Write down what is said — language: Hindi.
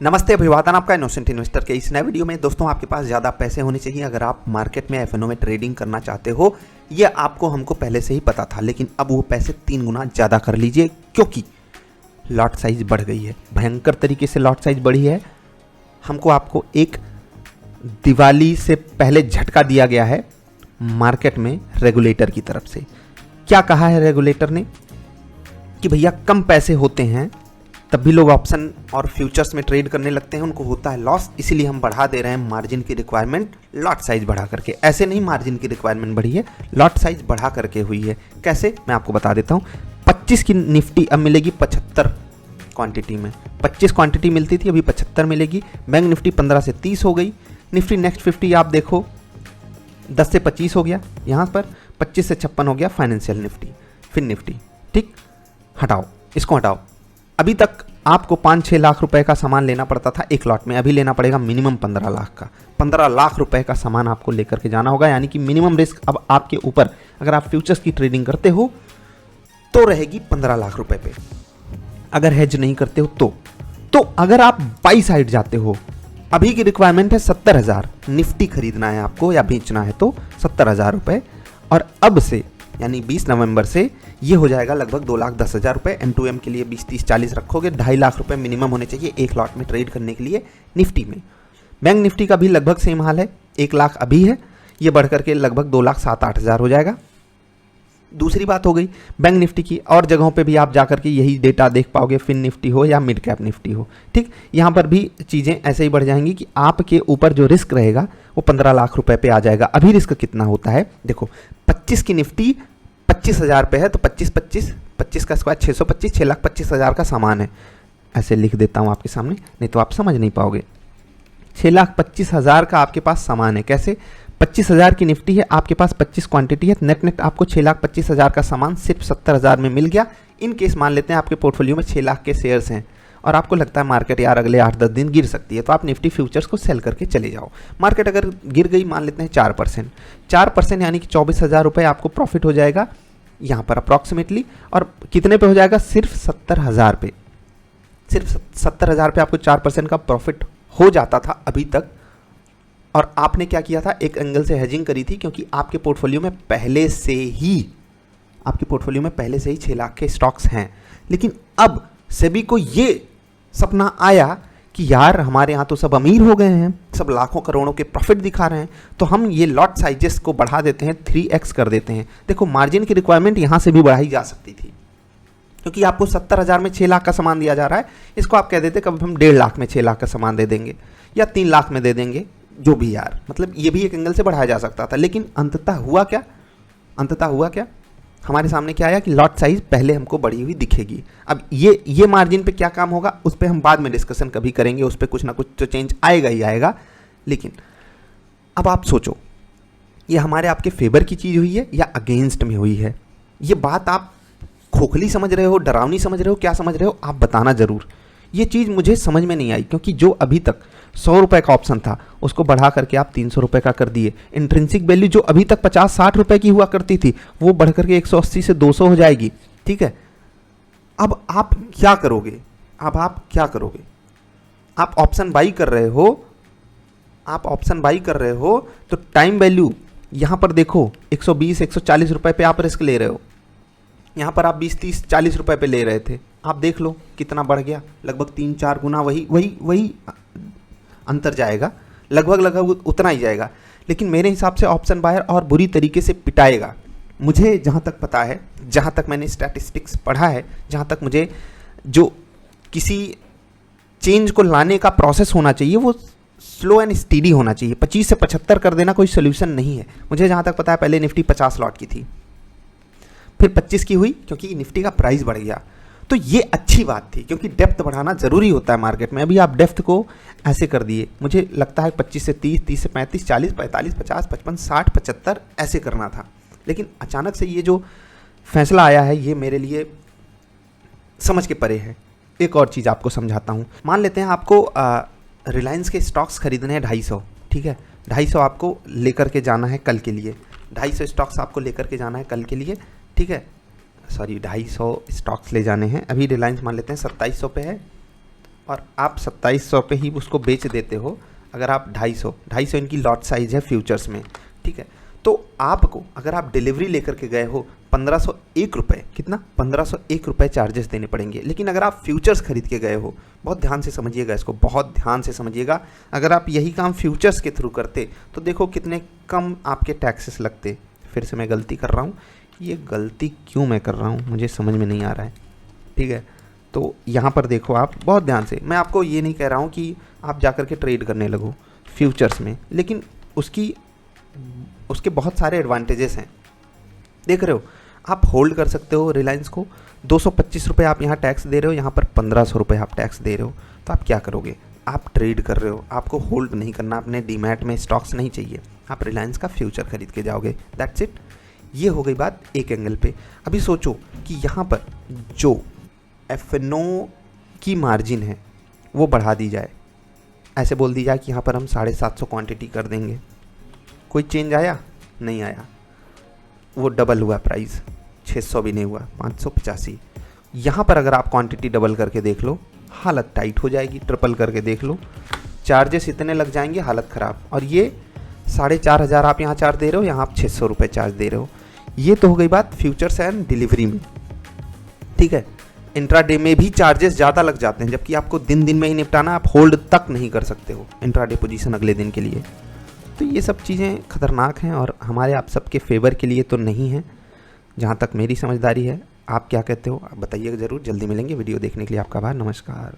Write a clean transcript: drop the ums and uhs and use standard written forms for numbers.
नमस्ते अभिवादन आपका इनोसेंट इन्वेस्टर के इस नए वीडियो में। दोस्तों, आपके पास ज़्यादा पैसे होने चाहिए अगर आप मार्केट में एफएनओ में ट्रेडिंग करना चाहते हो। ये आपको हमको पहले से ही पता था, लेकिन अब वो पैसे 3 गुना ज़्यादा कर लीजिए क्योंकि लॉट साइज बढ़ गई है। भयंकर तरीके से लॉट साइज बढ़ी है। हमको आपको एक दिवाली से पहले झटका दिया गया है मार्केट में रेगुलेटर की तरफ से। क्या कहा है रेगुलेटर ने कि भैया कम पैसे होते हैं तब भी लोग ऑप्शन और फ्यूचर्स में ट्रेड करने लगते हैं, उनको होता है लॉस, इसीलिए हम बढ़ा दे रहे हैं मार्जिन की रिक्वायरमेंट लॉट साइज बढ़ा करके। ऐसे नहीं मार्जिन की रिक्वायरमेंट बढ़ी है, लॉट साइज बढ़ा करके हुई है। कैसे, मैं आपको बता देता हूँ। 25 की निफ्टी अब मिलेगी 75 क्वांटिटी में। 25 क्वांटिटी मिलती थी, अभी 75 मिलेगी। बैंक निफ्टी 15 से 30 हो गई। निफ्टी नेक्स्ट 50 आप देखो 10 से 25 हो गया, यहाँ पर 25 से 56 हो गया फाइनेंशियल निफ्टी, फिर निफ्टी। ठीक, हटाओ, इसको हटाओ। अभी तक आपको 5-6 लाख रुपए का सामान लेना पड़ता था एक लॉट में, अभी लेना पड़ेगा मिनिमम 15 लाख का। 15 लाख रुपए का सामान आपको लेकर के जाना होगा, यानी कि मिनिमम रिस्क अब आपके ऊपर, अगर आप फ्यूचर्स की ट्रेडिंग करते हो तो रहेगी 15 लाख रुपए पे। अगर हेज नहीं करते हो तो अगर आप बाई साइड जाते हो, अभी की रिक्वायरमेंट है 70,000 निफ्टी खरीदना है आपको या बेचना है तो 70,000 रुपए, और अब से यानी 20 नवंबर से ये हो जाएगा लगभग 2,10,000 रुपये। M2M के लिए 20, 30, 40 रखोगे, 2.5 लाख रुपए मिनिमम होने चाहिए एक लॉट में ट्रेड करने के लिए निफ्टी में। बैंक निफ्टी का भी लगभग सेम हाल है, 1 लाख अभी है, ये बढ़ करके लगभग 2,07,000-8,000 हो जाएगा। दूसरी बात हो गई बैंक निफ्टी की, और जगहों पे भी आप जाकर के यही डेटा देख पाओगे, फिन निफ्टी हो या मिड कैप निफ्टी हो। ठीक, यहाँ पर भी चीज़ें ऐसे ही बढ़ जाएंगी कि आपके ऊपर जो रिस्क रहेगा वो 15 लाख रुपए पे आ जाएगा। अभी रिस्क कितना होता है देखो, 25 की निफ्टी 25,000 पे है तो 25 का स्क्वायर 625, 6,25,000 का सामान है। ऐसे लिख देता हूँ आपके सामने, नहीं तो आप समझ नहीं पाओगे। 6,25,000 का आपके पास सामान है। कैसे, 25,000 की निफ्टी है, आपके पास 25 क्वांटिटी है, नेट आपको 6,25,000 का सामान सिर्फ 70,000 में मिल गया। इन केस मान लेते हैं आपके पोर्टफोलियो में 6 लाख के शेयर्स हैं और आपको लगता है मार्केट यार अगले 8-10 दिन गिर सकती है, तो आप निफ्टी फ्यूचर्स को सेल करके चले जाओ। मार्केट अगर गिर गई मान लेते हैं 4% यानी कि 24,000 रुपये आपको प्रॉफिट हो जाएगा यहाँ पर अप्रॉक्सीमेटली। और कितने पे हो जाएगा, सिर्फ 70,000 पे। सिर्फ 70,000 पे आपको 4% का प्रॉफिट हो जाता था अभी तक। और आपने क्या किया था, एक एंगल से हेजिंग करी थी क्योंकि आपके पोर्टफोलियो में पहले से ही 6 लाख के स्टॉक्स हैं। लेकिन अब सेबी को ये सपना आया कि यार हमारे यहाँ तो सब अमीर हो गए हैं, सब लाखों करोड़ों के प्रॉफिट दिखा रहे हैं, तो हम ये लॉट साइजेस को बढ़ा देते हैं, 3x कर देते हैं। देखो, मार्जिन की रिक्वायरमेंट यहाँ से भी बढ़ाई जा सकती थी क्योंकि आपको 70,000 में 6 लाख का सामान दिया जा रहा है। इसको आप कह देते कभी हम 1.5 लाख में 6 लाख का सामान दे देंगे या 3 लाख में दे देंगे, जो भी यार, मतलब ये भी एक एंगल से बढ़ाया जा सकता था। लेकिन अंततः हुआ क्या, हमारे सामने क्या आया कि लॉट साइज पहले हमको बढ़ी हुई दिखेगी। अब ये मार्जिन पे क्या काम होगा उस पर हम बाद में डिस्कशन कभी करेंगे, उस पर कुछ ना कुछ तो चेंज आएगा ही आएगा। लेकिन अब आप सोचो, ये हमारे आपके फेवर की चीज़ हुई है या अगेंस्ट में हुई है? ये बात आप खोखली समझ रहे हो, डरावनी समझ रहे हो, क्या समझ रहे हो, आप बताना ज़रूर। ये चीज़ मुझे समझ में नहीं आई क्योंकि जो अभी तक 100 रुपये का ऑप्शन था उसको बढ़ा करके आप 300 रुपये का कर दिए। इंट्रिंसिक वैल्यू जो अभी तक 50-60 रुपये की हुआ करती थी वो बढ़ करके 180 से 200 हो जाएगी। ठीक है, अब आप क्या करोगे? आप ऑप्शन बाई कर रहे हो, तो टाइम वैल्यू यहाँ पर देखो 120-140 रुपये पे आप रिस्क ले रहे हो। यहाँ पर आप 20-30-40 रुपये पे ले रहे थे, आप देख लो कितना बढ़ गया, लगभग 3-4 गुना वही अंतर जाएगा, लगभग उतना ही जाएगा। लेकिन मेरे हिसाब से ऑप्शन बायर और बुरी तरीके से पिटाएगा। मुझे जहाँ तक पता है, जहाँ तक मैंने स्टैटिस्टिक्स पढ़ा है, जहाँ तक मुझे जो किसी चेंज को लाने का प्रोसेस होना चाहिए वो स्लो एंड स्टीडी होना चाहिए। 25 से 75 कर देना कोई सोल्यूशन नहीं है। मुझे जहाँ तक पता है पहले निफ्टी 50 लॉट की थी, फिर 25 की हुई क्योंकि निफ्टी का प्राइस बढ़ गया। तो ये अच्छी बात थी क्योंकि डेप्थ बढ़ाना ज़रूरी होता है मार्केट में। अभी आप डेप्थ को ऐसे कर दिए, मुझे लगता है 25 से 30, 30 से 35, 40, 45, 50, 55, 60, 75 ऐसे करना था। लेकिन अचानक से ये जो फैसला आया है ये मेरे लिए समझ के परे है। एक और चीज़ आपको समझाता हूँ। मान लेते हैं आपको रिलायंस के स्टॉक्स खरीदने हैं 250, ठीक है, 250 आपको लेकर के जाना है कल के लिए, 250 स्टॉक्स आपको लेकर के जाना है कल के लिए, ठीक है। सॉरी 250 स्टॉक्स ले जाने हैं। अभी रिलायंस मान लेते हैं 2700 पे है, और आप 2700 पे ही उसको बेच देते हो, अगर आप 250 इनकी लॉट साइज है फ्यूचर्स में, ठीक है, तो आपको अगर आप डिलीवरी लेकर के गए हो 1501 रुपये, कितना 1501 रुपये चार्जेस देने पड़ेंगे। लेकिन अगर आप फ्यूचर्स खरीद के गए हो, बहुत ध्यान से समझिएगा इसको, बहुत ध्यान से समझिएगा, अगर आप यही काम फ्यूचर्स के थ्रू करते तो देखो कितने कम आपके टैक्सेस लगते। फिर से मैं गलती कर रहा हूँ, ये गलती क्यों मैं कर रहा हूँ मुझे समझ में नहीं आ रहा है, ठीक है। तो यहाँ पर देखो आप बहुत ध्यान से, मैं आपको ये नहीं कह रहा हूँ कि आप जा कर के ट्रेड करने लगो फ्यूचर्स में, लेकिन उसके बहुत सारे एडवांटेजेस हैं। देख रहे हो, आप होल्ड कर सकते हो रिलायंस को, 225 रुपये आप यहाँ टैक्स दे रहे हो, यहाँ पर 1500 रुपये आप टैक्स दे रहे हो, तो आप क्या करोगे, आप ट्रेड कर रहे हो, आपको होल्ड नहीं करना, अपने डीमैट में स्टॉक्स नहीं चाहिए, आप रिलायंस का फ्यूचर खरीद के जाओगे, दैट्स इट। ये हो गई बात एक एंगल पे। अभी सोचो कि यहाँ पर जो एफएनओ की मार्जिन है वो बढ़ा दी जाए, ऐसे बोल दी जाए कि यहाँ पर हम 750 क्वांटिटी कर देंगे, कोई चेंज आया? नहीं आया, वो डबल हुआ प्राइस, 600 भी नहीं हुआ, 585। यहाँ पर अगर आप क्वांटिटी डबल करके देख लो, हालत टाइट हो जाएगी, ट्रिपल करके देख लो, चार्जेस इतने लग जाएंगे, हालत ख़राब। और ये 4500 आप यहाँ चार्ज दे रहे हो, यहाँ आप 600 रुपये चार्ज दे रहे हो। ये तो हो गई बात फ्यूचर्स एंड डिलीवरी में, ठीक है। इंट्राडे में भी चार्जेस ज़्यादा लग जाते हैं, जबकि आपको दिन में ही निपटाना, आप होल्ड तक नहीं कर सकते हो इंट्राडे पोजीशन अगले दिन के लिए। तो ये सब चीज़ें खतरनाक हैं और हमारे आप सबके फेवर के लिए तो नहीं है, जहाँ तक मेरी समझदारी है। आप क्या कहते हो, आप बताइएगा ज़रूर। जल्दी मिलेंगे। वीडियो देखने के लिए आपका आभार, नमस्कार।